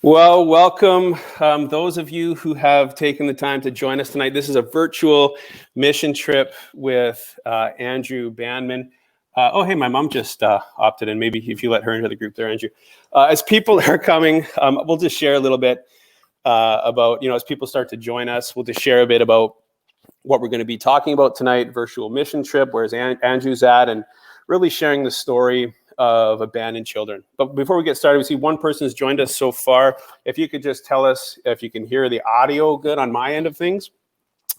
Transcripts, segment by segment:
Well, welcome those of you who have taken the time to join us tonight. This is a virtual mission trip with Andrew Banman. Oh, hey, my mom just opted in. Maybe if you let her into the group there, Andrew. As people are coming, we'll just share a little bit about, as people start to join us, we'll just share a bit about what we're going to be talking about tonight, virtual mission trip, where's Andrew's at, and really sharing the story of abandoned children. But before we get started, we see one person has joined us so far. If you could just tell us if you can hear the audio good on my end of things.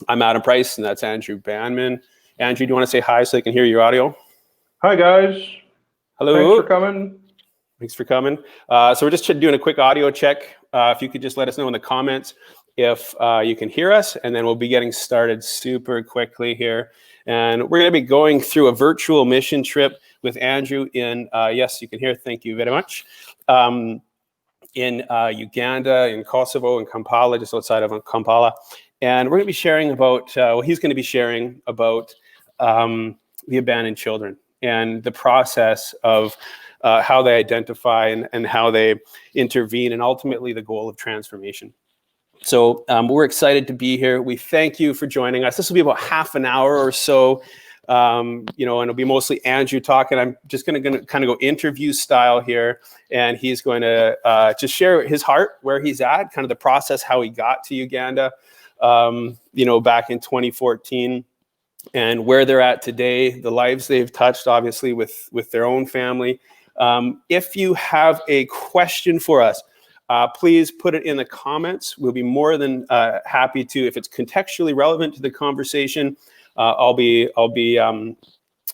I'm Adam Price, and that's Andrew Banman. Andrew, do you want to say hi so they can hear your audio? Hi, guys. Hello. Thanks for coming. Thanks for coming. So we're just doing a quick audio check. If you could just let us know in the comments if you can hear us, and then we'll be getting started super quickly here. And we're going to be going through a virtual mission trip with Andrew in, yes, you can hear, thank you very much, in Uganda, in Kosovo, in Kampala, just outside of Kampala. And we're going to be sharing about, he's going to be sharing about the abandoned children and the process of how they identify and how they intervene, and ultimately the goal of transformation. So we're excited to be here. We thank you for joining us. This will be about half an hour or so, and it'll be mostly Andrew talking. I'm just going to kind of go interview style here, and he's going to just share his heart, where he's at, kind of the process, how he got to Uganda, back in 2014, and where they're at today, the lives they've touched, obviously, with their own family. If you have a question for us, please put it in the comments. We'll be more than happy to, if it's contextually relevant to the conversation, I'll be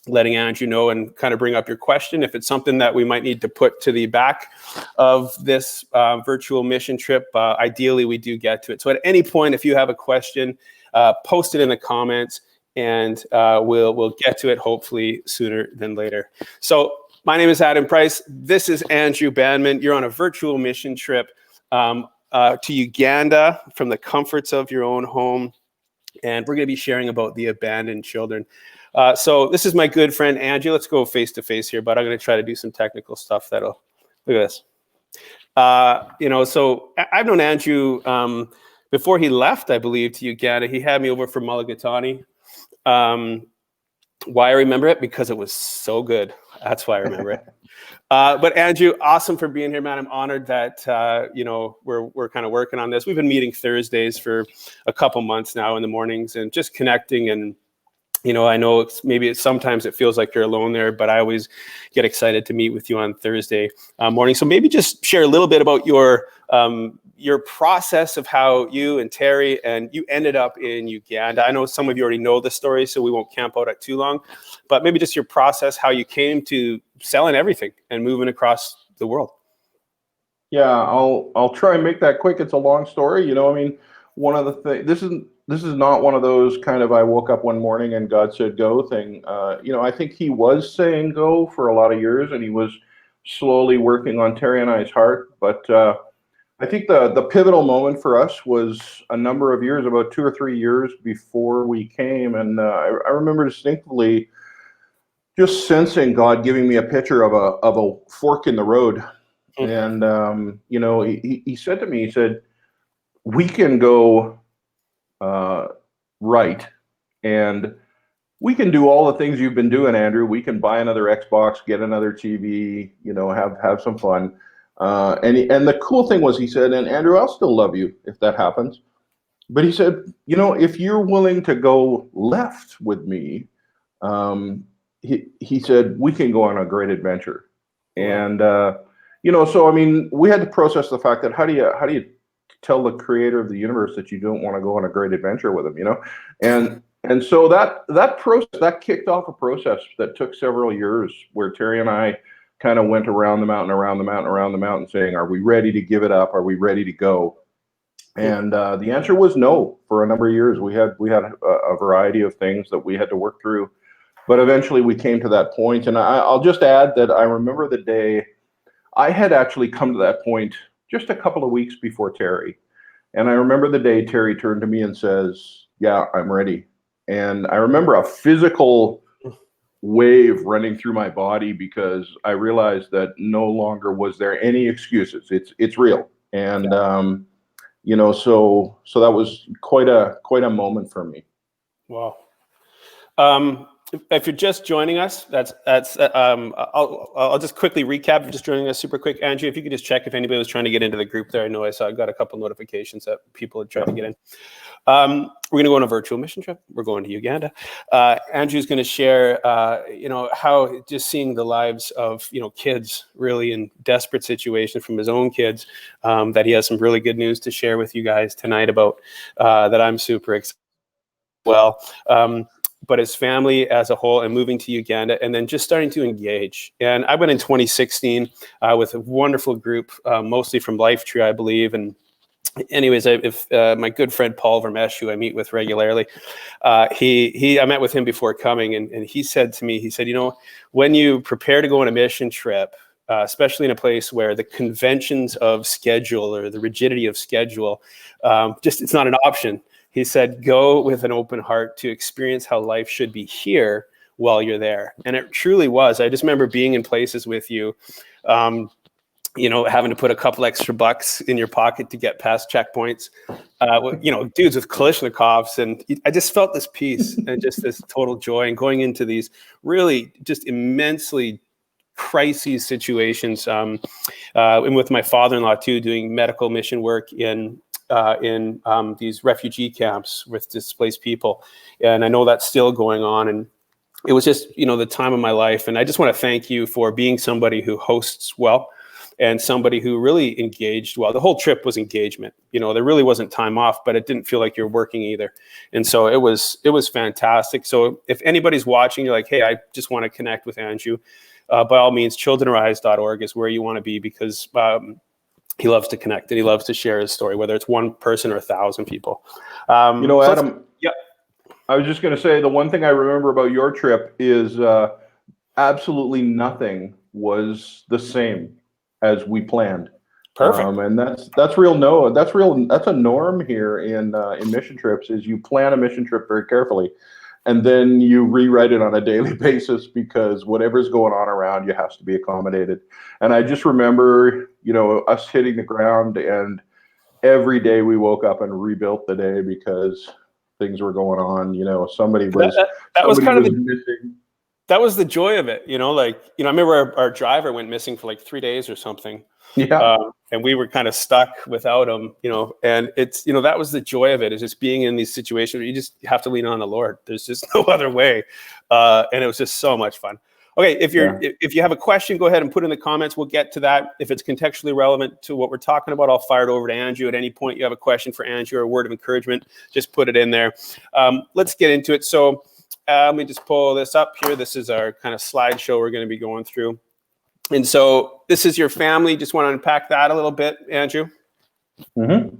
letting Andrew know and kind of bring up your question. If it's something that we might need to put to the back of this virtual mission trip, ideally we do get to it. So at any point, if you have a question, post it in the comments, and we'll get to it hopefully sooner than later. So my name is Adam Price. This is Andrew Banman. You're on a virtual mission trip to Uganda from the comforts of your own home. And we're going to be sharing about the abandoned children. So this is my good friend, Andrew. Let's go face to face here, but I'm going to try to do some technical stuff look at this. So I've known Andrew before he left, I believe, to Uganda. He had me over for Mulligatawny. Why I remember it? Because it was so good. That's why I remember it. But Andrew, awesome for being here, man. I'm honored that we're kind of working on this. We've been meeting Thursdays for a couple months now in the mornings, and just connecting. And I know sometimes it feels like you're alone there, but I always get excited to meet with you on Thursday morning. So maybe just share a little bit about your process of how you and Terry and you ended up in Uganda. I know some of you already know the story, so we won't camp out at too long, but maybe just your process, how you came to selling everything and moving across the world. Yeah, I'll try and make that quick. It's a long story. One of the things, this is not one of those kind of I woke up one morning and God said go thing. I think he was saying go for a lot of years, and he was slowly working on Terry and I's heart. But I think the pivotal moment for us was a number of years, about 2 or 3 years before we came. And I remember distinctly just sensing God giving me a picture of a fork in the road. Mm-hmm. And, he said to me, he said, we can go right, and we can do all the things you've been doing, Andrew. We can buy another Xbox, get another TV, have some fun. And the cool thing was, he said, and Andrew, I'll still love you if that happens. But he said, if you're willing to go left with me, he said, we can go on a great adventure. And, so, we had to process the fact that how do you tell the creator of the universe that you don't want to go on a great adventure with him, And so that process, that kicked off a process that took several years, where Terry and I kind of went around the mountain, around the mountain, around the mountain, saying, are we ready to give it up? Are we ready to go? And the answer was no. For a number of years, we had a variety of things that we had to work through, but eventually we came to that point. And I'll just add that I remember the day I had actually come to that point just a couple of weeks before Terry. And I remember the day Terry turned to me and says, yeah, I'm ready. And I remember a physical wave running through my body, because I realized that no longer was there any excuses. It's real. And so that was quite a moment for me. Wow. If you're just joining us, I'll just quickly recap. If you're just joining us super quick, Andrew, if you could just check if anybody was trying to get into the group there. I know I got a couple notifications that people are trying to get in. We're going to go on a virtual mission trip. We're going to Uganda. Andrew's going to share, how just seeing the lives of, kids really in desperate situations from his own kids, that he has some really good news to share with you guys tonight about, that I'm super excited well. But his family as a whole and moving to Uganda and then just starting to engage. And I went in 2016 with a wonderful group, mostly from Lifetree, I believe. And anyways, if my good friend Paul Vermesh, who I meet with regularly, I met with him before coming, and he said to me, he said, when you prepare to go on a mission trip, especially in a place where the conventions of schedule or the rigidity of schedule, it's not an option. He said, go with an open heart to experience how life should be here while you're there. And it truly was. I just remember being in places with you, having to put a couple extra bucks in your pocket to get past checkpoints, dudes with Kalashnikovs. And I just felt this peace and just this total joy and going into these really just immensely crises situations. And with my father-in-law too, doing medical mission work in these refugee camps with displaced people. And I know that's still going on. And it was just, the time of my life. And I just want to thank you for being somebody who hosts well and somebody who really engaged well. The whole trip was engagement. There really wasn't time off, but it didn't feel like you're working either. And so it was fantastic. So if anybody's watching, you're like, hey, I just want to connect with Andrew, by all means, childrenarise.org is where you want to be, because he loves to connect and he loves to share his story, whether it's one person or 1,000 people. Adam, yeah, I was just going to say, the one thing I remember about your trip is absolutely nothing was the same as we planned. Perfect. And that's a norm here in mission trips, is you plan a mission trip very carefully. And then you rewrite it on a daily basis, because whatever's going on around you has to be accommodated. And I just remember, us hitting the ground, and every day we woke up and rebuilt the day because things were going on. Somebody was missing. That was the joy of it. I remember our driver went missing for like 3 days or something. Yeah. And we were kind of stuck without him, and it's, that was the joy of it, is just being in these situations where you just have to lean on the Lord. There's just no other way. And it was just so much fun. Okay. If you have a question, go ahead and put in the comments. We'll get to that. If it's contextually relevant to what we're talking about, I'll fire it over to Andrew. At any point you have a question for Andrew or a word of encouragement, just put it in there. Let's get into it. So let me just pull this up here. This is our kind of slideshow we're going to be going through. And so this is your family. Just want to unpack that a little bit, Andrew. Mm-hmm.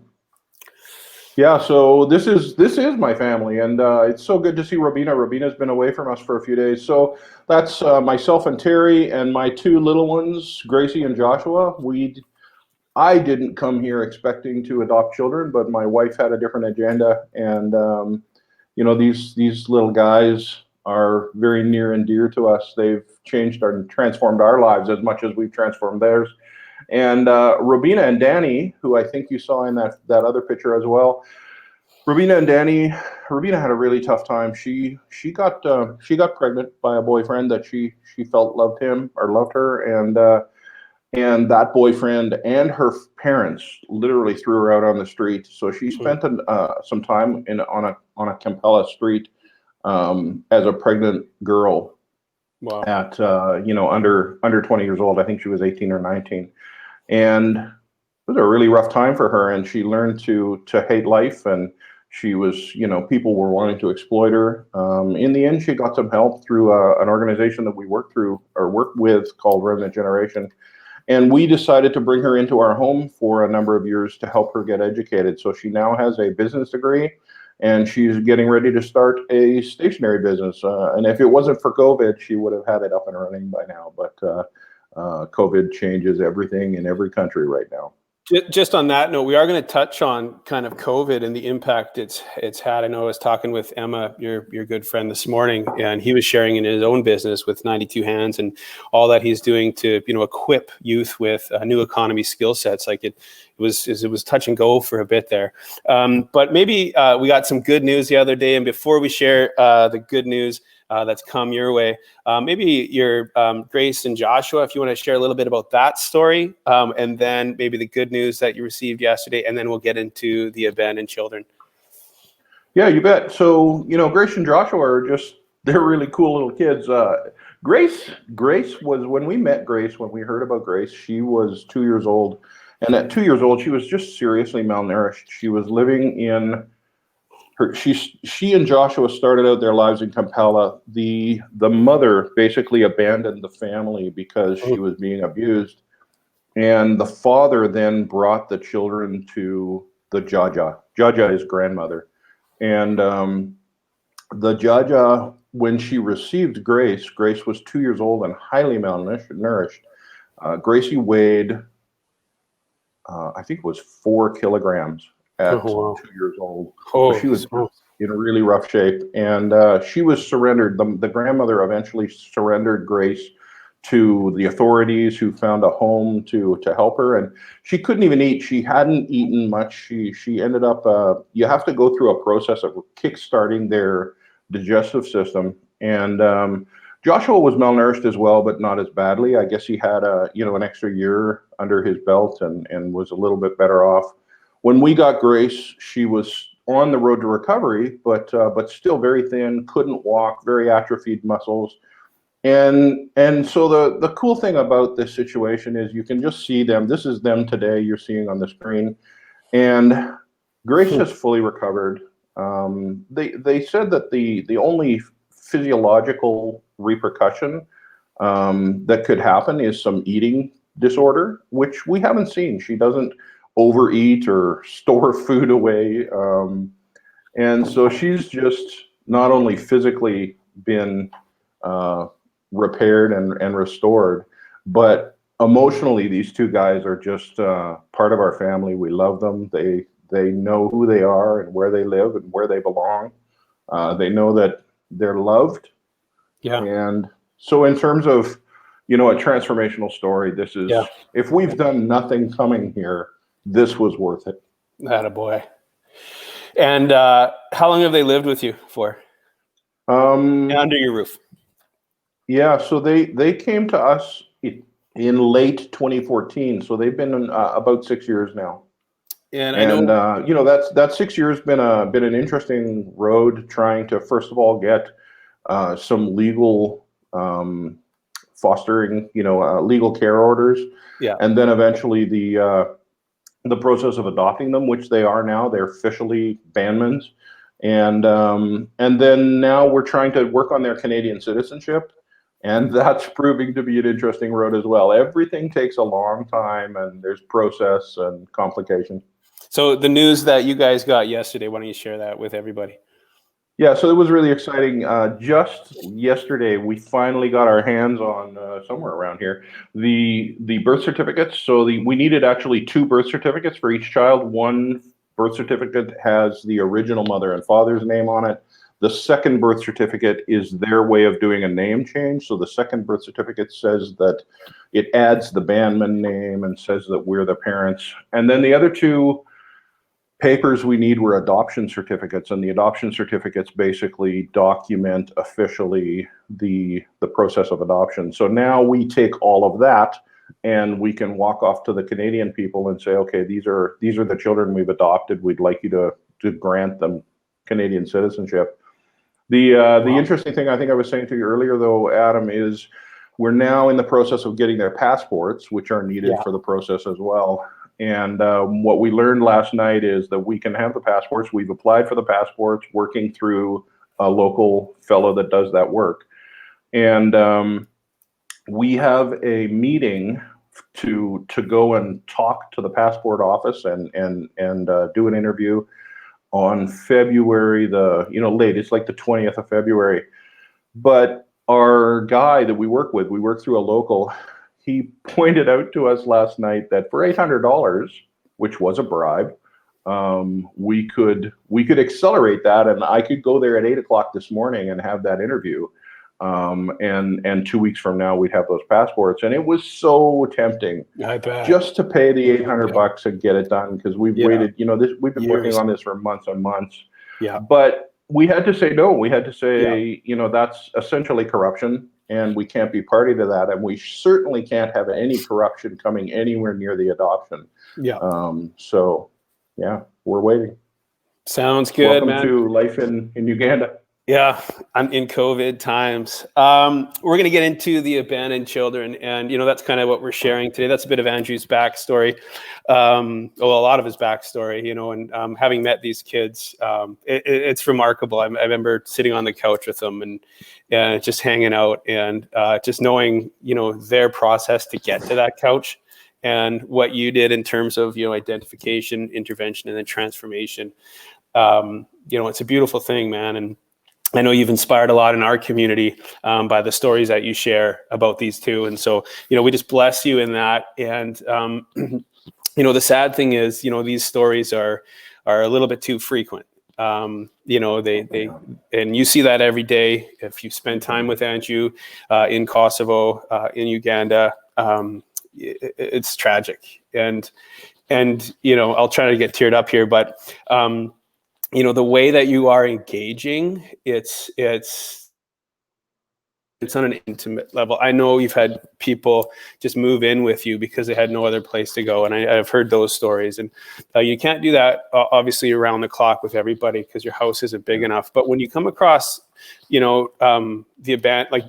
Yeah, so this is my family, and it's so good to see Robina. Robina's been away from us for a few days. So that's myself and Terry, and my two little ones, Gracie and Joshua. I didn't come here expecting to adopt children, but my wife had a different agenda, and these little guys are very near and dear to us. They've changed and transformed our lives as much as we've transformed theirs. And Robina and Danny, who I think you saw in that other picture as well. Robina had a really tough time. She got pregnant by a boyfriend that she felt loved him or loved her, and that boyfriend and her parents literally threw her out on the street. So she spent some time on a Kampala street as a pregnant girl. Wow. At under 20 years old. I think she was 18 or 19, and it was a really rough time for her. And she learned to hate life, and she was, people were wanting to exploit her. In the end, she got some help through an organization that we work with called Remnant Generation. And we decided to bring her into our home for a number of years to help her get educated. So she now has a business degree, and she's getting ready to start a stationery business. And if it wasn't for COVID, she would have had it up and running by now. But COVID changes everything in every country right now. Just on that note, we are going to touch on kind of COVID and the impact it's had. I know I was talking with Emma, your good friend, this morning, and he was sharing in his own business with 92 Hands and all that he's doing to equip youth with new economy skill sets. Like it was touch and go for a bit there, but maybe we got some good news the other day. And before we share the good news that's come your way, maybe your Grace and Joshua, if you want to share a little bit about that story, and then maybe the good news that you received yesterday, and then we'll get into the abandoned children. Yeah, you bet. So, Grace and Joshua are they're really cool little kids. Grace was, when we met Grace, when we heard about Grace, she was 2 years old. And at 2 years old, she was just seriously malnourished. She was living in she and Joshua started out their lives in Kampala. The mother basically abandoned the family because she was being abused. And the father then brought the children to the Jaja. Jaja is grandmother. And the Jaja, when she received Grace was 2 years old and highly malnourished. Gracie weighed, I think it was 4 kilograms at 2 years old. So she was in really rough shape. And she was surrendered. The grandmother eventually surrendered Grace to the authorities, who found a home to help her. And she couldn't even eat. She hadn't eaten much. She ended up, you have to go through a process of kickstarting their digestive system. And Joshua was malnourished as well, but not as badly. I guess he had an extra year under his belt and was a little bit better off. When we got Grace, she was on the road to recovery, but still very thin, couldn't walk, very atrophied muscles. And so the cool thing about this situation is you can just see them. This is them today, you're seeing on the screen. And Grace has fully recovered. They said that the only physiological repercussion that could happen is some eating disorder, which we haven't seen. She doesn't overeat or store food away. And so she's just not only physically been repaired and restored, but emotionally, these two guys are just part of our family. We love them. They know who they are and where they live and where they belong. They know that they're loved. Yeah. And so in terms of, a transformational story, this is, if we've done nothing coming here, this was worth it. Attaboy. And how long have they lived with you for? Under your roof? Yeah, so they came to us in late 2014. So they've been about 6 years now. And I know, that 6 years been an interesting road, trying to first of all get some legal fostering, legal care orders, and then eventually the process of adopting them, which they are now. They're officially Banmans, and then now we're trying to work on their Canadian citizenship. And that's proving to be an interesting road as well. Everything takes a long time, and there's process and complication. So the news that you guys got yesterday, why don't you share that with everybody? Yeah, so it was really exciting. Just yesterday, we finally got our hands on, somewhere around here, the birth certificates. So we needed actually 2 birth certificates for each child. One birth certificate has the original mother and father's name on it. The second birth certificate is their way of doing a name change. So the second birth certificate says that it adds the Banman name and says that we're the parents. And then the other 2 papers we need were adoption certificates, and the adoption certificates basically document officially the process of adoption. So now we take all of that and we can walk off to the Canadian people and say, okay, these are the children we've adopted. We'd like you to grant them Canadian citizenship. The interesting thing I think I was saying to you earlier, though, Adam, is we're now in the process of getting their passports, which are needed for the process as well. And what we learned last night is that we can have the passports. We've applied for the passports, working through a local fellow that does that work. And we have a meeting to go and talk to the passport office and do an interview on February late. It's like the 20th of February. But our guy that we work with, we work through a local. He pointed out to us last night that for $800, which was a bribe, we could accelerate that, and I could go there at 8 o'clock this morning and have that interview. And 2 weeks from now we'd have those passports, and it was so tempting. I bet. Just to pay the $800 and get it done, because we've waited. We've been working Years. on this for months and months. Yeah. But we had to say no. We had to say, that's essentially corruption, and we can't be party to that, and we certainly can't have any corruption coming anywhere near the adoption. Yeah. So, yeah, we're waiting. Sounds good, Welcome man. to life in Uganda. Yeah, I'm in COVID times. We're going to get into the abandoned children, and that's kind of what we're sharing today. That's a bit of Andrew's backstory, a lot of his backstory. And having met these kids, it's remarkable. I remember sitting on the couch with them and just hanging out, and just knowing their process to get to that couch, and what you did in terms of identification, intervention, and then transformation. It's a beautiful thing, man, and I know you've inspired a lot in our community by the stories that you share about these two. And so, we just bless you in that. And, the sad thing is, these stories are a little bit too frequent. And you see that every day. If you spend time with Andrew in Kosovo, in Uganda, it's tragic. And I'll try to get teared up here, but, the way that you are engaging, it's on an intimate level. I know you've had people just move in with you because they had no other place to go. And I've heard those stories, and you can't do that obviously around the clock with everybody because your house isn't big enough. But when you come across, the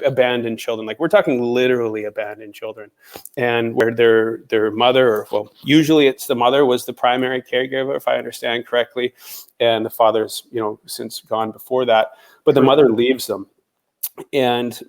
abandoned children, like we're talking literally abandoned children, and where their mother, usually it's the mother was the primary caregiver, if I understand correctly, and the father's, since gone before that, but the mother leaves them. And,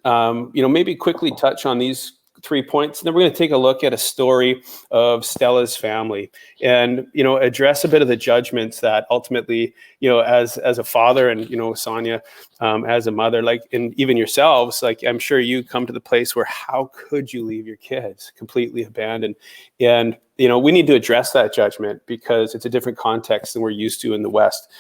maybe quickly touch on these 3 points. And then we're going to take a look at a story of Stella's family and, address a bit of the judgments that ultimately, as a father and, Sonia, as a mother, and even yourselves, I'm sure you come to the place where how could you leave your kids completely abandoned? And, we need to address that judgment because it's a different context than we're used to in the West.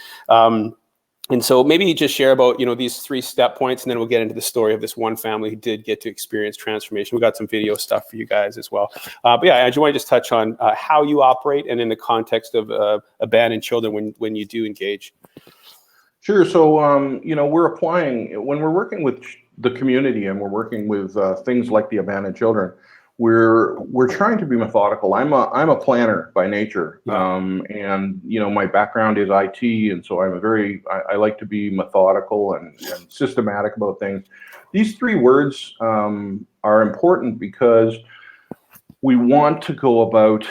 And so maybe you just share about, these 3 step points, and then we'll get into the story of this one family who did get to experience transformation. We got some video stuff for you guys as well. But yeah, I just want to just touch on how you operate and in the context of abandoned children when you do engage. Sure. So, we're applying, when we're working with the community and we're working with things like the abandoned children, we're trying to be methodical. I'm a planner by nature, and my background is IT, and so I like to be methodical and systematic about things. These 3 words are important because we want to go about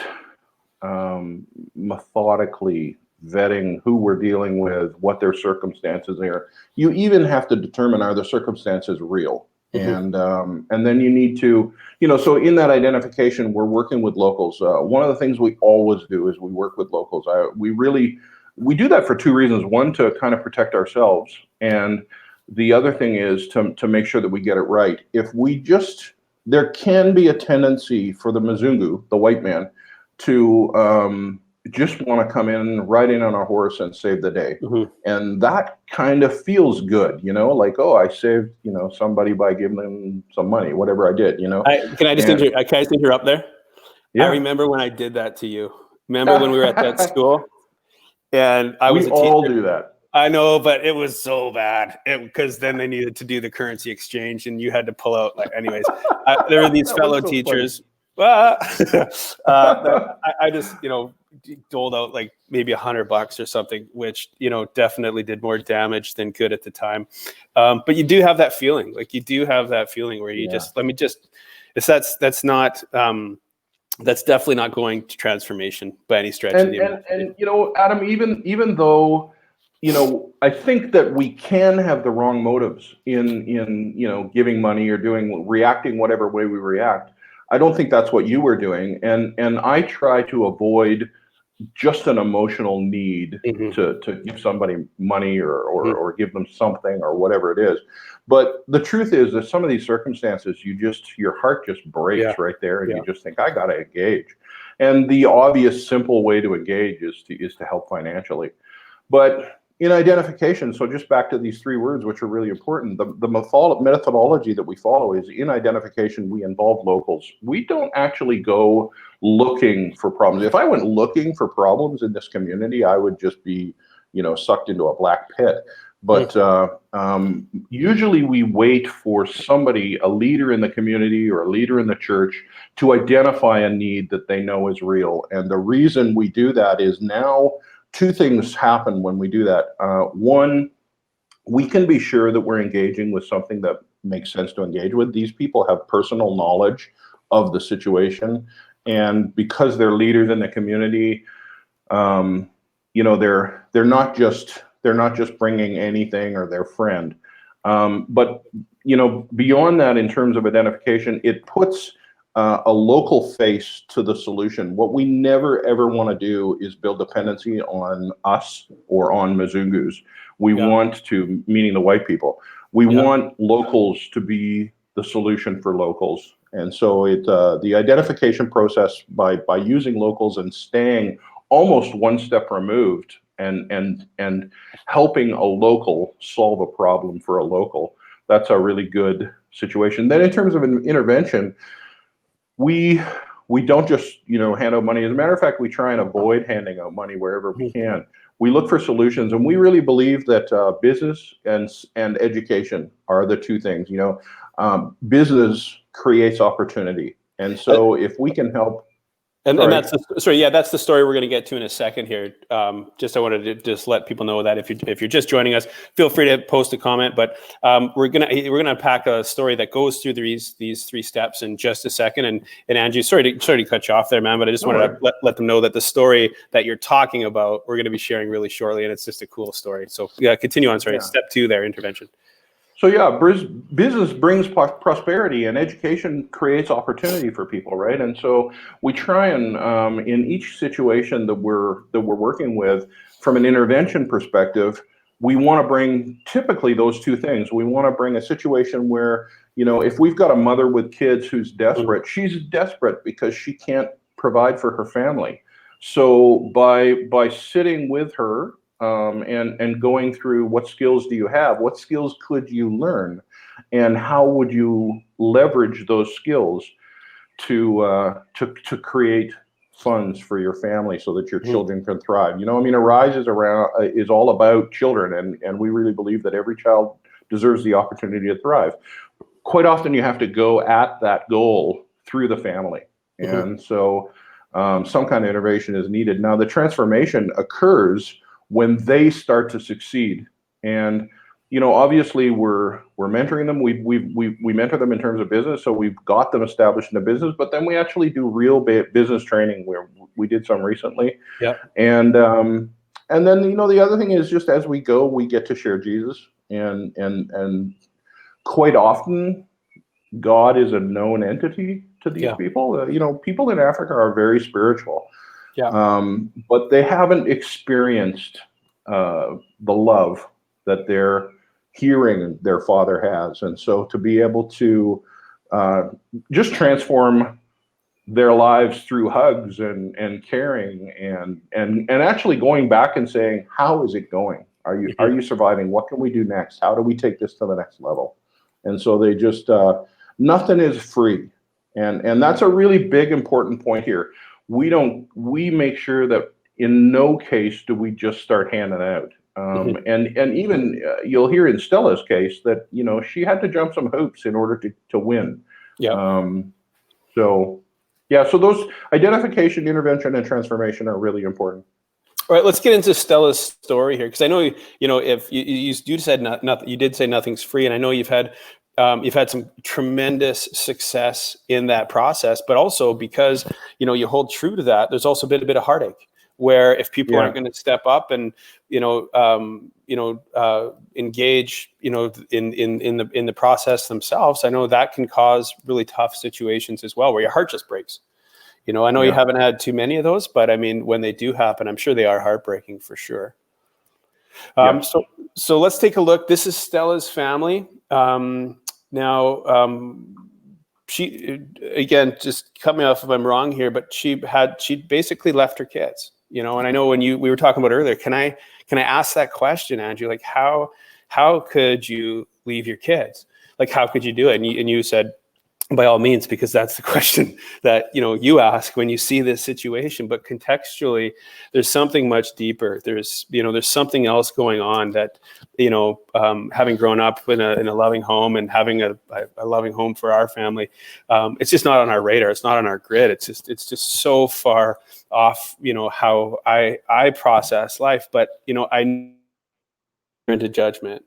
methodically vetting who we're dealing with, what their circumstances are. You even have to determine, are the circumstances real? Mm-hmm. And then you need to, so in that identification, we're working with locals. One of the things we always do is we work with locals. We do that for 2 reasons. One, to kind of protect ourselves. And the other thing is to make sure that we get it right. There can be a tendency for the Mzungu, the white man, to just want to come in, ride in on a horse and save the day. Mm-hmm. And that kind of feels good, I saved, somebody by giving them some money, whatever I did, Can I just interrupt there? Yeah. I remember when I did that to you. Remember when we were at that school? And I was a teacher. We all do that. I know, but it was so bad because then they needed to do the currency exchange and you had to pull out. Anyways, there were these fellow teachers. I just, doled out maybe $100 or something, which, definitely did more damage than good at the time. But you do have that feeling, where you that's definitely not going to transformation by any stretch of the imagination. And Adam, even though, I think that we can have the wrong motives in giving money or reacting whatever way we react. I don't think that's what you were doing. And I try to avoid just an emotional need mm-hmm. to give somebody money or give them something or whatever it is. But the truth is that some of these circumstances, your heart just breaks right there, and you just think, I got to engage. And the obvious, simple way to engage is to help financially. But in identification, so just back to these three words, which are really important, the methodology that we follow is in identification, we involve locals. We don't actually go looking for problems. If I went looking for problems in this community, I would just be, sucked into a black pit. But usually we wait for somebody, a leader in the community or a leader in the church, to identify a need that they know is real. And the reason we do that is now two things happen when we do that. One, we can be sure that we're engaging with something that makes sense to engage with. These people have personal knowledge of the situation. And because they're leaders in the community, they're not just bringing anything or their friend. But beyond that, in terms of identification, it puts a local face to the solution. What we never ever want to do is build dependency on us or on Mzungus. We want to, meaning the white people, we want locals to be the solution for locals. And so the identification process by using locals and staying almost one step removed and helping a local solve a problem for a local, that's a really good situation. Then in terms of an intervention, we don't just hand out money. As a matter of fact, we try and avoid handing out money wherever we can. We look for solutions, and we really believe that business and education are the two things. Business creates opportunity, and so if we can help. And that's that's the story we're going to get to in a second here. I wanted to just let people know that if you're just joining us, feel free to post a comment. But we're gonna unpack a story that goes through these three steps in just a second. And Andrew, sorry to cut you off there, man, but I just wanted to let them know that the story that you're talking about, we're going to be sharing really shortly, and it's just a cool story. So continue on. Step 2 there, intervention. So business brings prosperity, and education creates opportunity for people, right? And so we try and in each situation that we're working with, from an intervention perspective, we want to bring typically those two things. We want to bring a situation where if we've got a mother with kids who's desperate, she's desperate because she can't provide for her family. So by sitting with her. And going through what skills do you have? What skills could you learn? And how would you leverage those skills to create funds for your family so that your children can thrive? Arise is all about children, and we really believe that every child deserves the opportunity to thrive. Quite often you have to go at that goal through the family. And so some kind of innovation is needed. Now the transformation occurs when they start to succeed. And obviously we're mentoring them. We mentor them in terms of business, so we've got them established in the business, but then we actually do real business training, where we did some recently. And then the other thing is, just as we go, we get to share Jesus, and quite often God is a known entity to these people. People in Africa are very spiritual. But they haven't experienced the love that they're hearing their Father has. And so to be able to just transform their lives through hugs and caring and actually going back and saying, how is it going? Are you surviving? What can we do next? How do we take this to the next level? And so they just, nothing is free. And that's a really big, important point here. We make sure that in no case do we just start handing out. And even you'll hear in Stella's case that, she had to jump some hoops in order to win. So those identification, intervention, and transformation are really important. All right, let's get into Stella's story here, because I know, if you said nothing, you did say nothing's free, and I know you've had some tremendous success in that process, but also because you hold true to that, there's also been a bit of heartache, where if people aren't going to step up and engage in the process themselves, I know that can cause really tough situations as well, where your heart just breaks. I know you haven't had too many of those, but I mean, when they do happen, I'm sure they are heartbreaking for sure. So let's take a look. This is Stella's family. Now, she, again, just cut me off if I'm wrong here, but she basically left her kids, you know. And I know when we were talking about earlier, can I ask that question, Andrew? Like, how could you leave your kids? Like, how could you do it? And you said, by all means, because that's the question that, you know, you ask when you see this situation. But contextually, there's something much deeper. There's something else going on that, you know, having grown up in a loving home and having a loving home for our family, it's just not on our radar. It's not on our grid. It's just so far off, you know, how I process life. But, you know, I into judgment.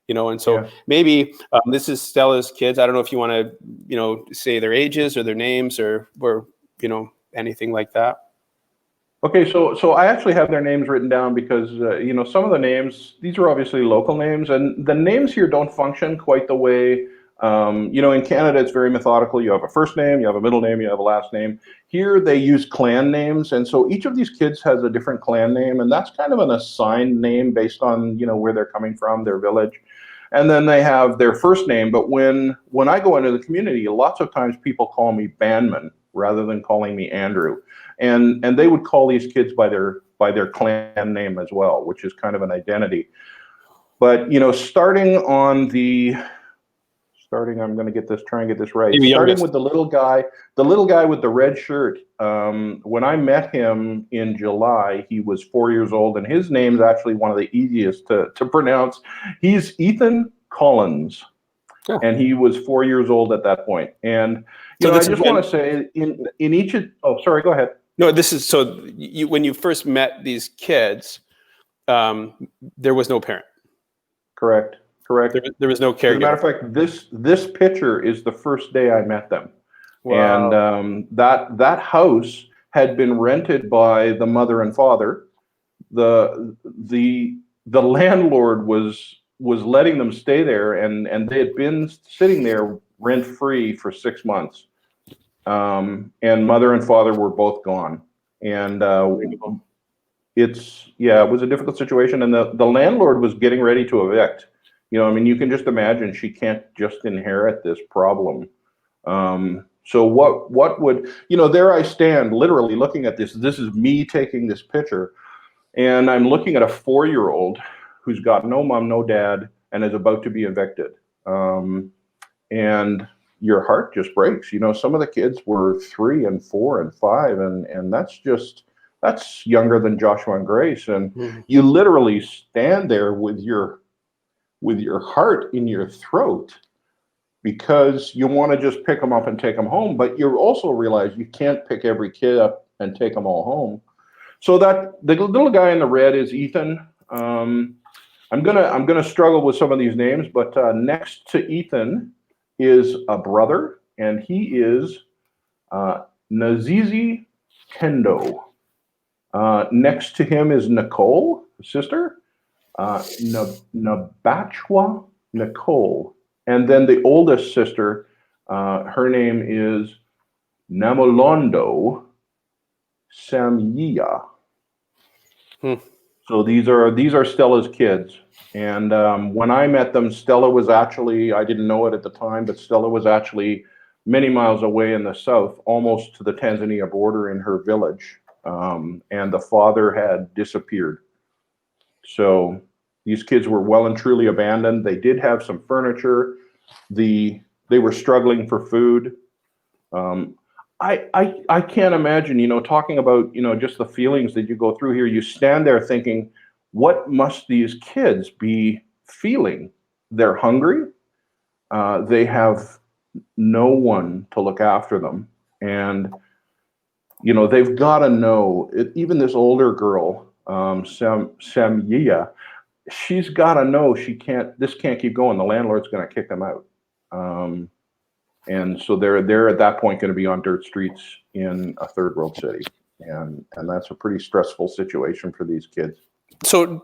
You know, and so maybe this is Stella's kids. I don't know if you want to, you know, say their ages or their names or you know, anything like that. Okay, so I actually have their names written down because you know, some of the names, these are obviously local names, and the names here don't function quite the way you know, in Canada it's very methodical. You have a first name, you have a middle name, you have a last name. Here they use clan names, and so each of these kids has a different clan name, and that's kind of an assigned name based on, you know, where they're coming from, their village. And then they have their first name, but when I go into the community, lots of times people call me Banman rather than calling me Andrew. And they would call these kids by their clan name as well, which is kind of an identity. But, you know, I'm going to try and get this right. Starting with the little guy with the red shirt. When I met him in July, he was 4 years old, and his name's actually one of the easiest to pronounce. He's Ethan Collins, and he was 4 years old at that point. And you know, I just want to say, in each of, oh, sorry, go ahead. No, this is so. When you first met these kids, there was no parent. Correct. There was no caregiver. As a matter of fact, this picture is the first day I met them. Wow. And that house had been rented by the mother and father. The landlord was letting them stay there, and they had been sitting there rent free for 6 months. And mother and father were both gone. And it was a difficult situation, and the landlord was getting ready to evict. You know, I mean, you can just imagine she can't just inherit this problem. So what would, you know, there I stand literally looking at this. This is me taking this picture, and I'm looking at a 4-year-old who's got no mom, no dad, and is about to be evicted. And your heart just breaks. You know, some of the kids were 3 and 4 and 5, and that's younger than Joshua and Grace. And you literally stand there with your heart in your throat because you want to just pick them up and take them home, but you also realize you can't pick every kid up and take them all home. So that the little guy in the red is Ethan. I'm gonna struggle with some of these names, but next to Ethan is a brother, and he is Nazizi Kendo. Next to him is Nicole, sister. Nabachwa Nicole, and then the oldest sister, her name is Namolondo Samyia. So these are Stella's kids, and when I met them, Stella was actually, I didn't know it at the time, but Stella was actually many miles away in the south, almost to the Tanzania border in her village, and the father had disappeared. So these kids were well and truly abandoned. They did have some furniture. They were struggling for food. I can't imagine, you know, talking about, you know, just the feelings that you go through here. You stand there thinking, what must these kids be feeling? They're hungry. They have no one to look after them. And, you know, they've got to know, even this older girl, Samyia, she's got to know this can't keep going. The landlord's going to kick them out. And so they're at that point going to be on dirt streets in a third world city. And that's a pretty stressful situation for these kids. So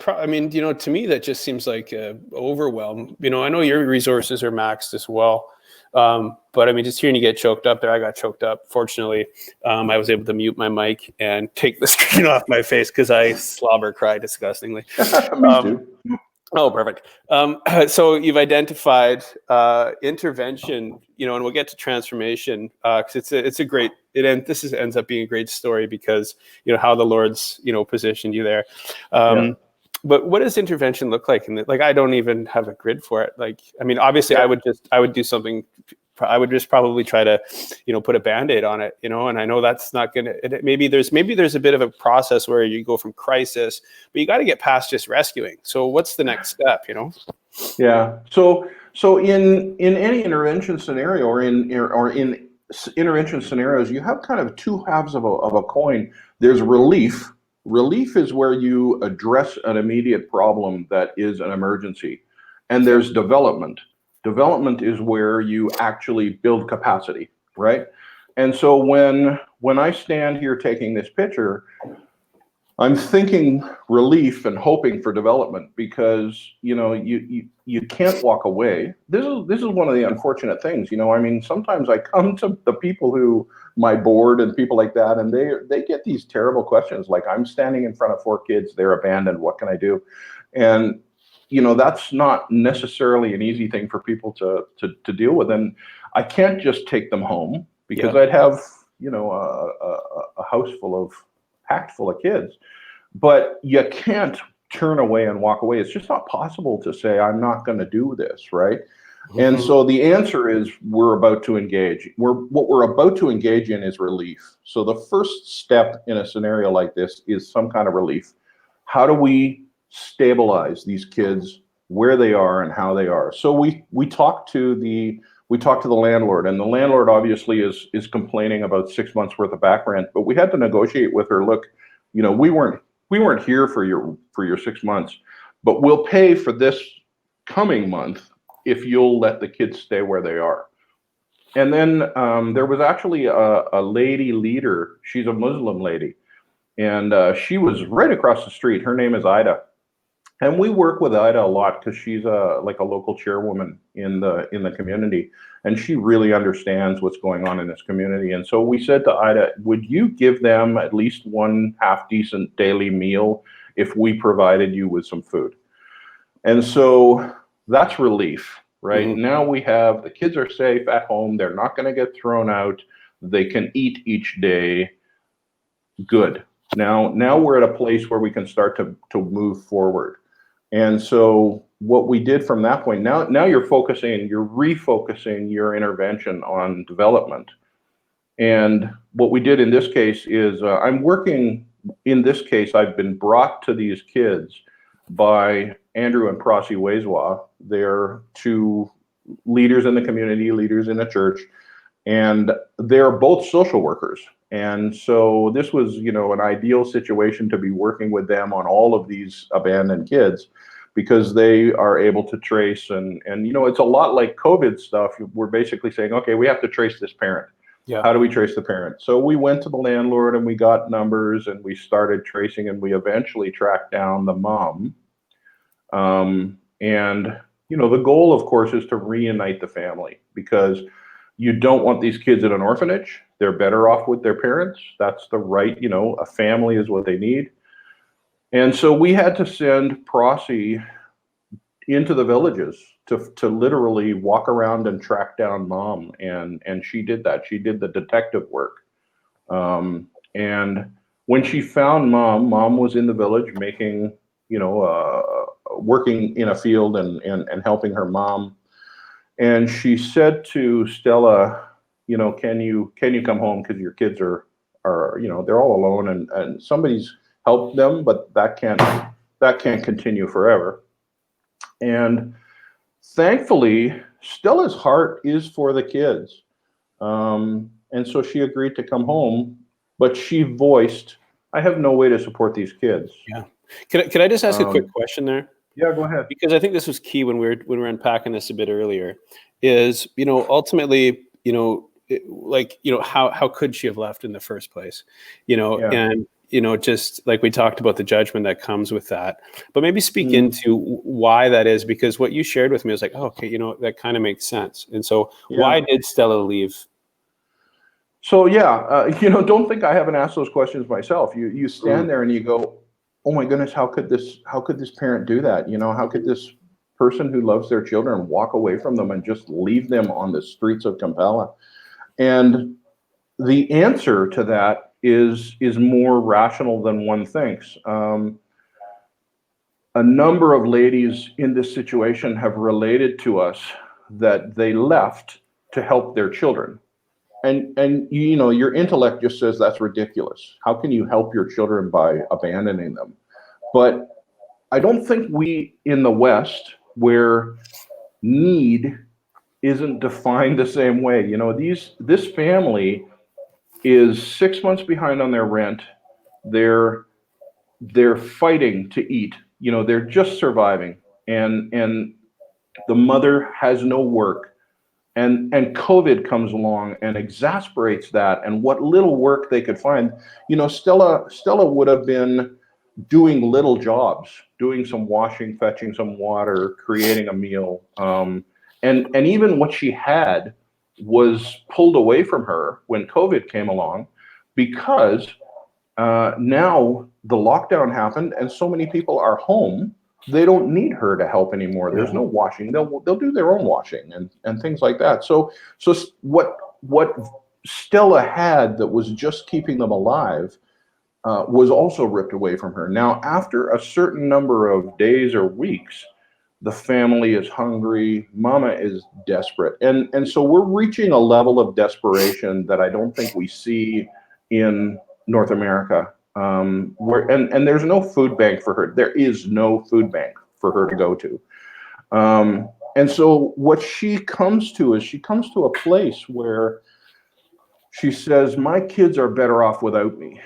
I mean, you know, to me, that just seems like overwhelm. You know, I know your resources are maxed as well. But I mean, just hearing you get choked up there, I got choked up. Fortunately, I was able to mute my mic and take the screen off my face because I slobber cried disgustingly. Me too. Oh, perfect. So you've identified intervention, and we'll get to transformation because it's a great ends up being a great story because how the Lord's positioned you there. Yeah. But what does intervention look like? And like I don't even have a grid for it. Like I mean, obviously, Yeah. I would do something. I would just probably try to, put a Band-Aid on it, and I know that's not going to, maybe there's a bit of a process where you go from crisis, but you got to get past just rescuing. So what's the next step, Yeah. So in any intervention scenario or in intervention scenarios, you have kind of two halves of a coin. There's relief. Relief is where you address an immediate problem that is an emergency. And there's development. Development is where you actually build capacity, right? And so when I stand here taking this picture, I'm thinking relief and hoping for development because you can't walk away. This is one of the unfortunate things. I mean, sometimes I come to the people who my board and people like that, and they get these terrible questions like, I'm standing in front of 4 kids, they're abandoned, what can I do? And that's not necessarily an easy thing for people to deal with. And I can't just take them home because I'd have a house packed full of kids. But you can't turn away and walk away. It's just not possible to say, I'm not going to do this, right? Mm-hmm. And so the answer is we're about to engage. What we're about to engage in is relief. So the first step in a scenario like this is some kind of relief. How do we stabilize these kids where they are and how they are? So we talk to the landlord, and the landlord obviously is complaining about 6 months worth of back rent, but we had to negotiate with her. Look, we weren't here for your 6 months, but we'll pay for this coming month if you'll let the kids stay where they are. And then there was actually a lady leader. She's a Muslim lady, and she was right across the street. Her name is Ida, and we work with Ida a lot because she's like a local chairwoman in the community, and she really understands what's going on in this community. And so we said to Ida, would you give them at least one half decent daily meal if we provided you with some food? And so that's relief, right? Mm-hmm. Now we have, the kids are safe at home. They're not going to get thrown out. They can eat each day. Good. Now we're at a place where we can start to move forward. And so what we did from that point, now you're refocusing your intervention on development. And what we did in this case is I've been brought to these kids by Andrew and Prasi Wezwa. They're 2 leaders in the community, leaders in the church, and they're both social workers. And so this was, an ideal situation to be working with them on all of these abandoned kids, because they are able to trace and it's a lot like COVID stuff. We're basically saying, okay, we have to trace this parent. Yeah. How do we trace the parent? So we went to the landlord and we got numbers and we started tracing, and we eventually tracked down the mom. And the goal, of course, is to reunite the family, because you don't want these kids in an orphanage. They're better off with their parents. That's the right, a family is what they need. And so we had to send Prasi into the villages to literally walk around and track down mom. And she did that. She did the detective work. And when she found mom was in the village making, working in a field and helping her mom. And she said to Stella, can you come home, because your kids are they're all alone, and somebody's helped them, but that can't continue forever. And thankfully, Stella's heart is for the kids, and so she agreed to come home. But she voiced, I have no way to support these kids. Yeah. Can I just ask a quick question there? Yeah, go ahead. Because I think this was key when we were unpacking this a bit earlier. Is ultimately how could she have left in the first place? And just like we talked about the judgment that comes with that. But maybe speak into why that is, because what you shared with me was like, oh, okay, that kind of makes sense. And so why did Stella leave? So don't think I haven't asked those questions myself. You stand there and you go, oh my goodness, how could this parent do that? You know, how could this person who loves their children walk away from them and just leave them on the streets of Kampala? And the answer to that is more rational than one thinks. A number of ladies in this situation have related to us that they left to help their children. And you know, your intellect just says that's ridiculous. How can you help your children by abandoning them? But I don't think we in the West, where need isn't defined the same way. You know, this family is 6 months behind on their rent. They're fighting to eat. You know, they're just surviving, and the mother has no work, and COVID comes along and exasperates that. And what little work they could find, you know, Stella would have been doing little jobs, doing some washing, fetching some water, creating a meal, and even what she had was pulled away from her when COVID came along, because now the lockdown happened and so many people are home. They don't need her to help anymore. There's no washing. They'll do their own washing and things like that. So what Stella had that was just keeping them alive was also ripped away from her. Now, after a certain number of days or weeks, the family is hungry. Mama is desperate, and so we're reaching a level of desperation that I don't think we see in North America. Where and there's no food bank for her. There is no food bank for her to go to. And so what she comes to is a place where she says, "My kids are better off without me."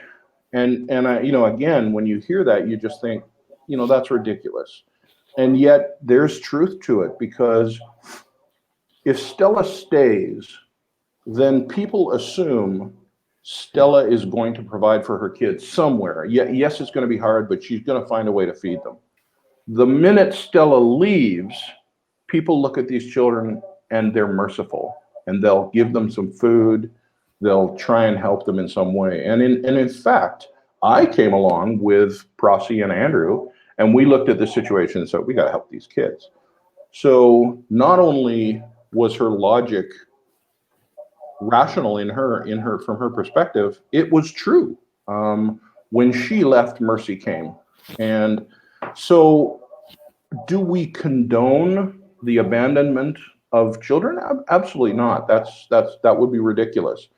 And I, you know, again, when you hear that, you just think, you know, that's ridiculous. And yet there's truth to it, because if Stella stays, then people assume Stella is going to provide for her kids somewhere. Yes, it's going to be hard, but she's going to find a way to feed them. The minute Stella leaves, people look at these children and they're merciful, and they'll give them some food. They'll try and help them in some way. And in fact, I came along with Prosy and Andrew, and we looked at the situation and said, we got to help these kids. So not only was her logic rational from her perspective, it was true. When she left, mercy came. And so, do we condone the abandonment of children? Absolutely not. That would be ridiculous.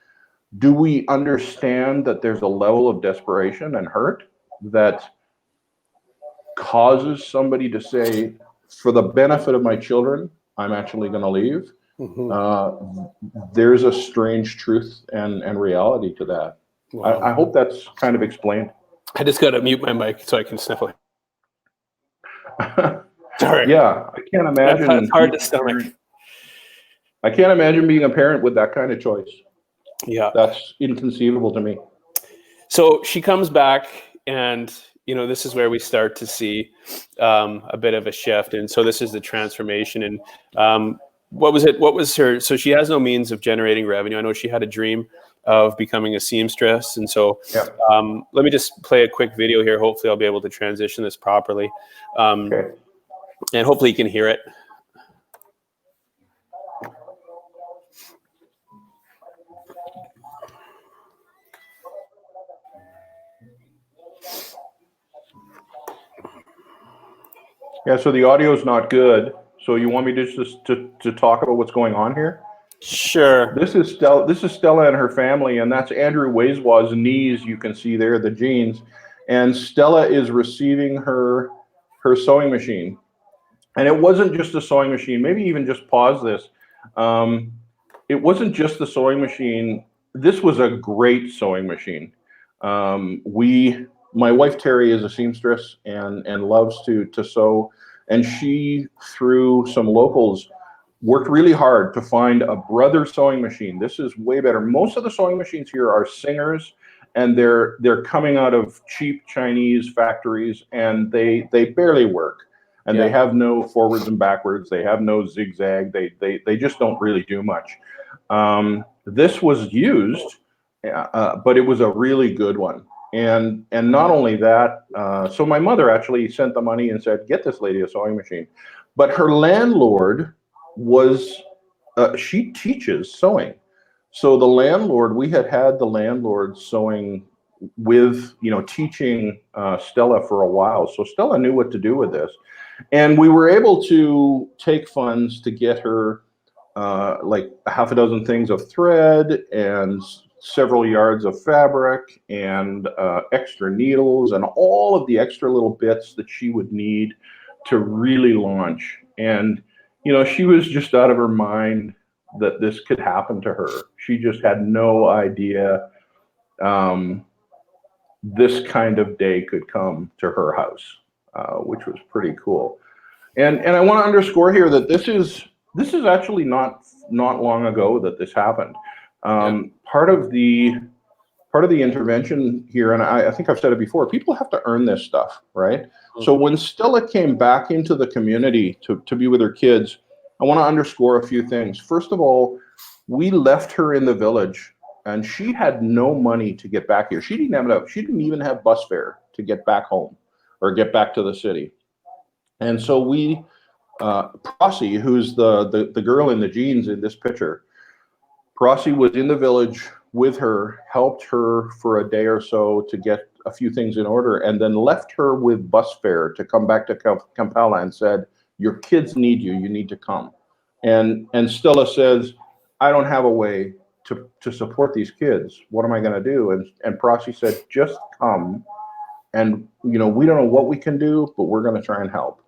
Do we understand that there's a level of desperation and hurt that causes somebody to say, for the benefit of my children, I'm actually going to leave? There's a strange truth and reality to that. Wow. I hope that's kind of explained. I just got to mute my mic so I can sniffle. Sorry. Yeah, I can't imagine. That's hard to stomach. I can't imagine being a parent with that kind of choice. Yeah, that's inconceivable to me. So she comes back, and you know, this is where we start to see a bit of a shift. And so this is the transformation. And what was her? So she has no means of generating revenue. I know she had a dream of becoming a seamstress. And so let me just play a quick video here. Hopefully I'll be able to transition this properly. Okay. And hopefully you can hear it. Yeah, so the audio is not good. So you want me to talk about what's going on here? Sure. This is Stella and her family, and that's Andrew Waiswa's knees. You can see there the jeans, and Stella is receiving her sewing machine, and it wasn't just a sewing machine. Maybe even just pause this. It wasn't just the sewing machine. This was a great sewing machine. My wife Terry is a seamstress and loves to sew, and she, through some locals, worked really hard to find a brother sewing machine. This is way better. Most of the sewing machines here are Singers, and they're coming out of cheap Chinese factories, and they barely work, and they have no forwards and backwards. They have no zigzag. They just don't really do much. This was used, but it was a really good one. And not only that, so my mother actually sent the money and said, get this lady a sewing machine. But her landlord was, she teaches sewing. So the landlord, we had the landlord sewing with, teaching Stella for a while. So Stella knew what to do with this. And we were able to take funds to get her like a half a dozen things of thread and several yards of fabric and extra needles and all of the extra little bits that she would need to really launch. And, she was just out of her mind that this could happen to her. She just had no idea this kind of day could come to her house, which was pretty cool. And I want to underscore here that this is actually not long ago that this happened. Part of the intervention here, and I think I've said it before, people have to earn this stuff, right? Mm-hmm. So when Stella came back into the community to be with her kids, I want to underscore a few things. First of all, we left her in the village, and she had no money to get back here. She didn't even have bus fare to get back home or get back to the city. And so we, Prosy, who's the girl in the jeans in this picture, Prosy was in the village with her, helped her for a day or so to get a few things in order, and then left her with bus fare to come back to Kampala and said, your kids need you, you need to come. And Stella says, I don't have a way to support these kids. What am I gonna do? And Prosy said, just come. And we don't know what we can do, but we're gonna try and help.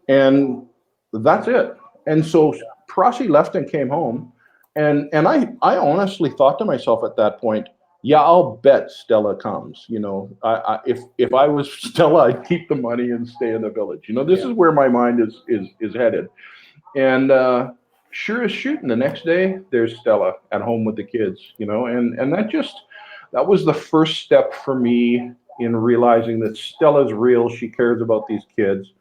And that's it. And so Prosy left and came home. And I honestly thought to myself at that point, yeah, I'll bet Stella comes. If I was Stella, I'd keep the money and stay in the village. This is where my mind is headed. And sure as shooting, the next day there's Stella at home with the kids. And that was the first step for me in realizing that Stella's real. She cares about these kids.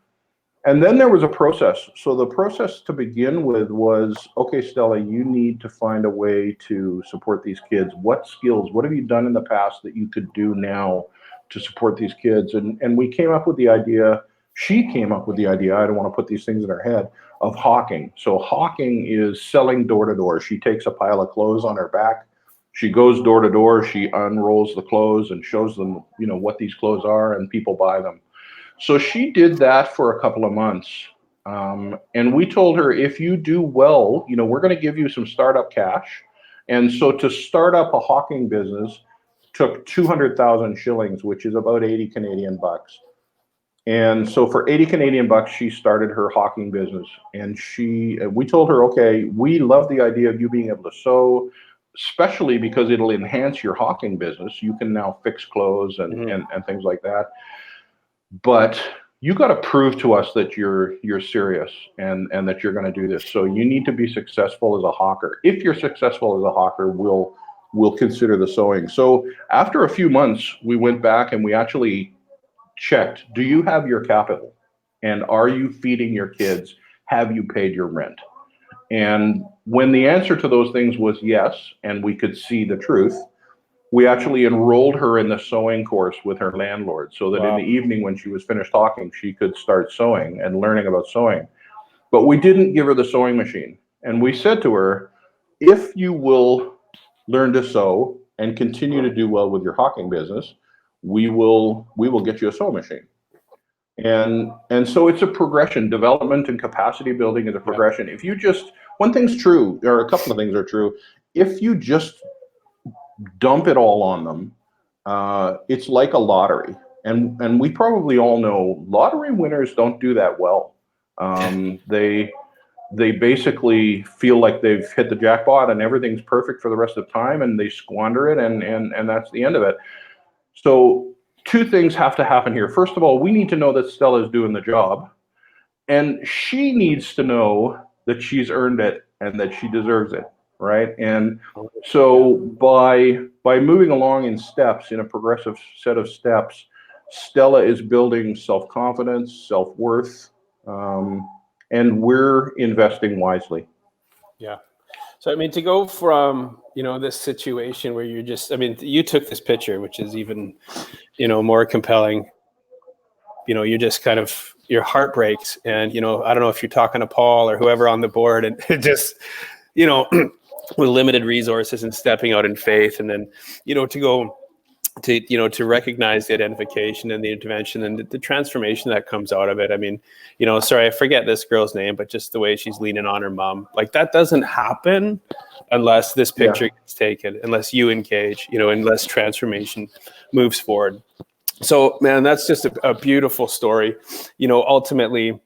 And then there was a process. So the process to begin with was, okay, Stella, you need to find a way to support these kids. What skills, what have you done in the past that you could do now to support these kids? And we came up with the idea, she came up with the idea, I don't want to put these things in her head, of hawking. So hawking is selling door to door. She takes a pile of clothes on her back. She goes door to door, she unrolls the clothes and shows them, what these clothes are, and people buy them. So she did that for a couple of months. And we told her, if you do well, we're going to give you some startup cash. And so to start up a hawking business took 200,000 shillings, which is about 80 Canadian bucks. And so for 80 Canadian bucks, she started her hawking business. And we told her, okay, we love the idea of you being able to sew, especially because it'll enhance your hawking business. You can now fix clothes and things like that. But you got to prove to us that you're serious and that you're going to do this. So you need to be successful as a hawker. If you're successful as a hawker, we'll consider the sewing. So after a few months, we went back and we actually checked, do you have your capital? And are you feeding your kids? Have you paid your rent? And when the answer to those things was yes, and we could see the truth, we actually enrolled her in the sewing course with her landlord so that in the evening when she was finished talking, she could start sewing and learning about sewing. But we didn't give her the sewing machine. And we said to her, if you will learn to sew and continue to do well with your hawking business, we will get you a sewing machine. And so it's a progression. Development and capacity building is a progression. If you just, one thing's true, or a couple of things are true. If you just dump it all on them, it's like a lottery. And we probably all know lottery winners don't do that well. They basically feel like they've hit the jackpot and everything's perfect for the rest of the time, and they squander it, and that's the end of it. So two things have to happen here. First of all, we need to know that Stella's doing the job, and she needs to know that she's earned it and that she deserves it, right? And so by moving along in steps, in a progressive set of steps, Stella is building self-confidence, self-worth, and we're investing wisely. Yeah. So, I mean, to go from, this situation where you're just, I mean, you took this picture, which is even, more compelling. You just kind of, your heart breaks. And, I don't know if you're talking to Paul or whoever on the board, and it just, with limited resources and stepping out in faith. And then, to go to recognize the identification and the intervention and the transformation that comes out of it. I mean, sorry, I forget this girl's name, but just the way she's leaning on her mom, like that doesn't happen unless this picture gets taken, unless you engage, unless transformation moves forward. So, man, that's just a beautiful story. Ultimately,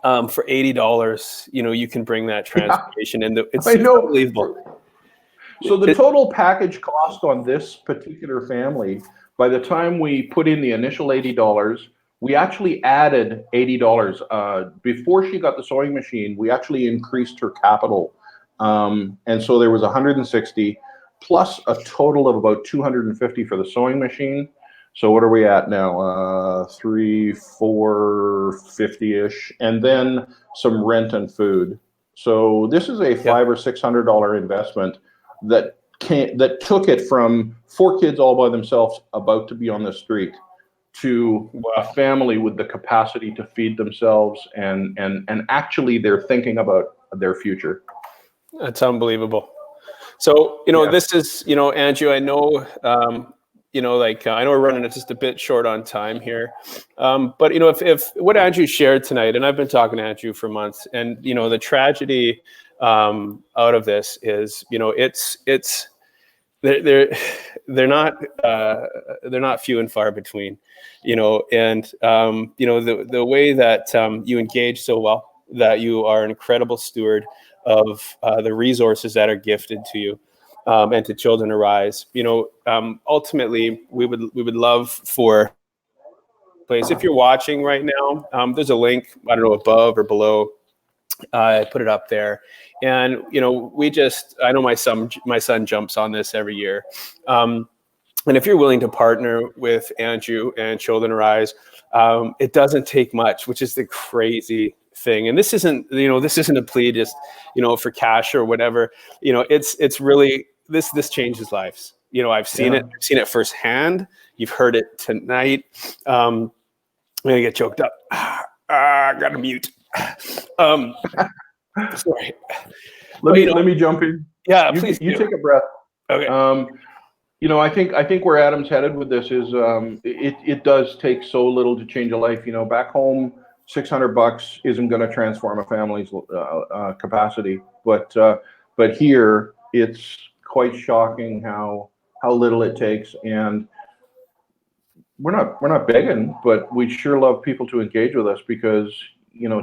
for $80, you can bring that transformation, and it's unbelievable. So the total package cost on this particular family, by the time we put in the initial $80, we actually added $80. Before she got the sewing machine, we actually increased her capital. And so there was 160 plus a total of about 250 for the sewing machine. So what are we at now? 450-ish, and then some rent and food. So this is a $500 or $600 investment that took it from 4 kids all by themselves about to be on the street to a family with the capacity to feed themselves, and actually they're thinking about their future. That's unbelievable. So, this is, Andrew, I know, I know we're running just a bit short on time here. But, if what Andrew shared tonight, and I've been talking to Andrew for months, and, the tragedy out of this is, they're not few and far between, and, the way that you engage so well, that you are an incredible steward of the resources that are gifted to you. And to Children Arise, ultimately, we would love for place. If you're watching right now, there's a link, I don't know, above or below. I put it up there, and I know my son jumps on this every year. And if you're willing to partner with Andrew and Children Arise, it doesn't take much, which is the crazy thing. And this isn't a plea just, for cash or whatever. It's really, this changes lives. I've seen it. I've seen it firsthand. You've heard it tonight. I'm gonna get choked up. Gotta mute. Sorry. Let me jump in. Yeah, please. You take a breath. Okay. I think where Adam's headed with this is it does take so little to change a life. Back home, $600 isn't going to transform a family's capacity, but here it's quite shocking how little it takes. And we're not begging, but we sure love people to engage with us, because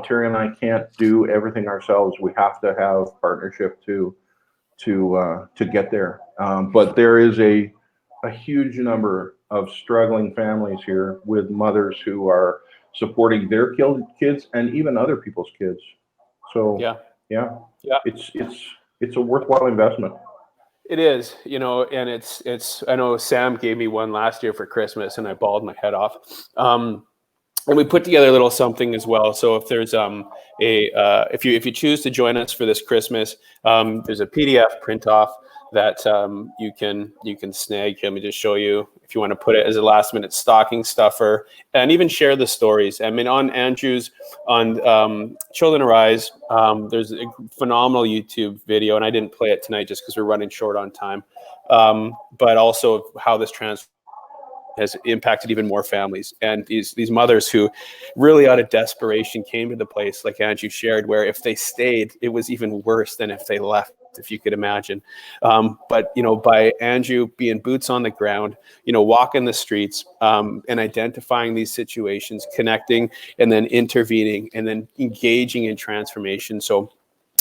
Terry and I can't do everything ourselves. We have to have partnership to get there. But there is a huge number of struggling families here with mothers who are supporting their kids and even other people's kids. So it's a worthwhile investment. It is, and it's. I know Sam gave me one last year for Christmas, and I bawled my head off. And we put together a little something as well. So if there's if you choose to join us for this Christmas, there's a PDF print off that you can snag. Let me just show you if you want to put it as a last minute stocking stuffer, and even share the stories. I mean, on Children Arise, there's a phenomenal YouTube video, and I didn't play it tonight just because we're running short on time. But also how this has impacted even more families, and these mothers who really out of desperation came to the place, like Andrew shared, where if they stayed, it was even worse than if they left, if you could imagine. But by Andrew being boots on the ground, walking the streets, and identifying these situations, connecting, and then intervening, and then engaging in transformation. So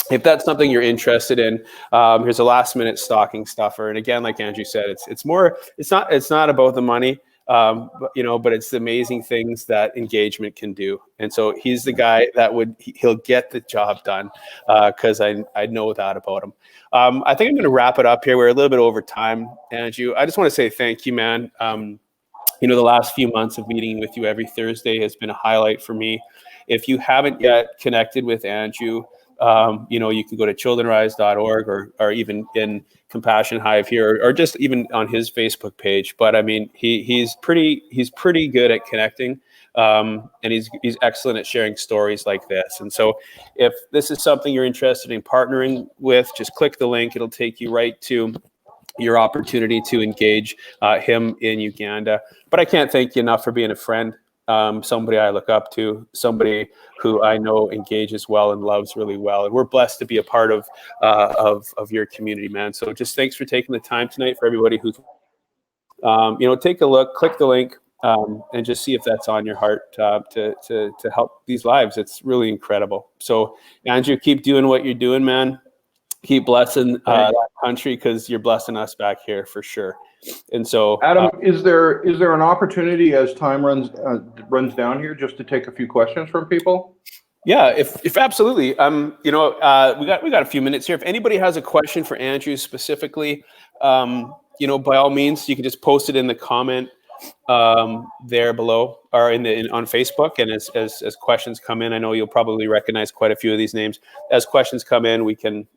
if that's something you're interested in, here's a last minute stocking stuffer. And again, like Andrew said, it's not about the money, but it's the amazing things that engagement can do. And so he's the guy that he'll get the job done, because I know that about him. I think I'm going to wrap it up here. We're a little bit over time, Andrew. I just want to say thank you, man. The last few months of meeting with you every Thursday has been a highlight for me. If you haven't yet connected with Andrew, you know, you can go to childrenrise.org or even in Compassion Hive here, or just even on his Facebook page. But I mean, he's pretty good at connecting, and he's excellent at sharing stories like this. And so, if this is something you're interested in partnering with, just click the link. It'll take you right to your opportunity to engage him in Uganda. But I can't thank you enough for being a friend, somebody I look up to, somebody who I know engages well and loves really well. And we're blessed to be a part of your community, man. So just thanks for taking the time tonight. For everybody who's, you know, take a look, click the link, and just see if that's on your heart to help these lives. It's really incredible. So Andrew, keep doing what you're doing, man. Keep blessing that country, because you're blessing us back here for sure. And so, Adam, is there an opportunity as time runs down here just to take a few questions from people? Yeah, if absolutely. You know, we got a few minutes here. If anybody has a question for Andrew specifically, you know, by all means, you can just post it in the comment there below, or on Facebook. And as questions come in, I know you'll probably recognize quite a few of these names. As questions come in, we can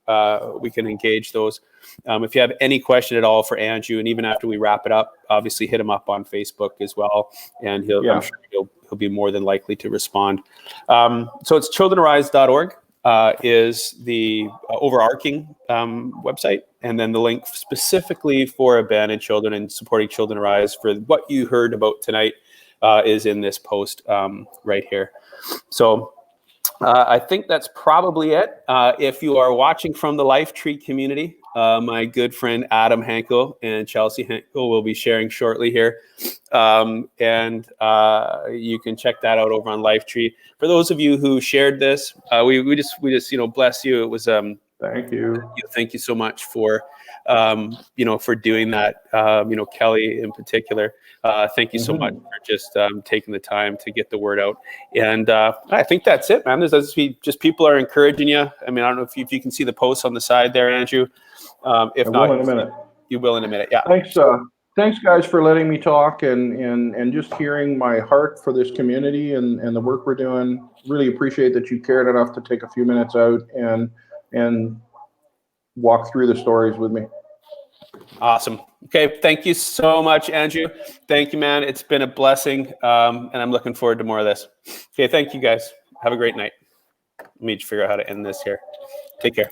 engage those. If you have any question at all for Andrew, and even after we wrap it up, obviously hit him up on Facebook as well, and I'm sure he'll be more than likely to respond. So it's childrenrise.org is the overarching website, and then the link specifically for abandoned children and supporting Children Arise for what you heard about tonight is in this post right here. So I think that's probably it. If you are watching from the Life Tree community, my good friend Adam Hankel and Chelsea Hankel will be sharing shortly here. And you can check that out over on Life Tree. For those of you who shared this, we just you know, bless you. It was Thank you. Thank you so much for you know, for doing that. You know, Kelly in particular. Thank you so much for just taking the time to get the word out. And I think that's it, man. There's just people are encouraging you. I mean, I don't know if you can see the posts on the side there, Andrew. If I not, will in a minute. You will in a minute. Yeah. Thanks guys for letting me talk and just hearing my heart for this community and the work we're doing. Really appreciate that you cared enough to take a few minutes out and walk through the stories with me. Awesome. Okay. Thank you so much, Andrew. Thank you, man. It's been a blessing. And I'm looking forward to more of this. Okay. Thank you guys. Have a great night. Let me figure out how to end this here. Take care.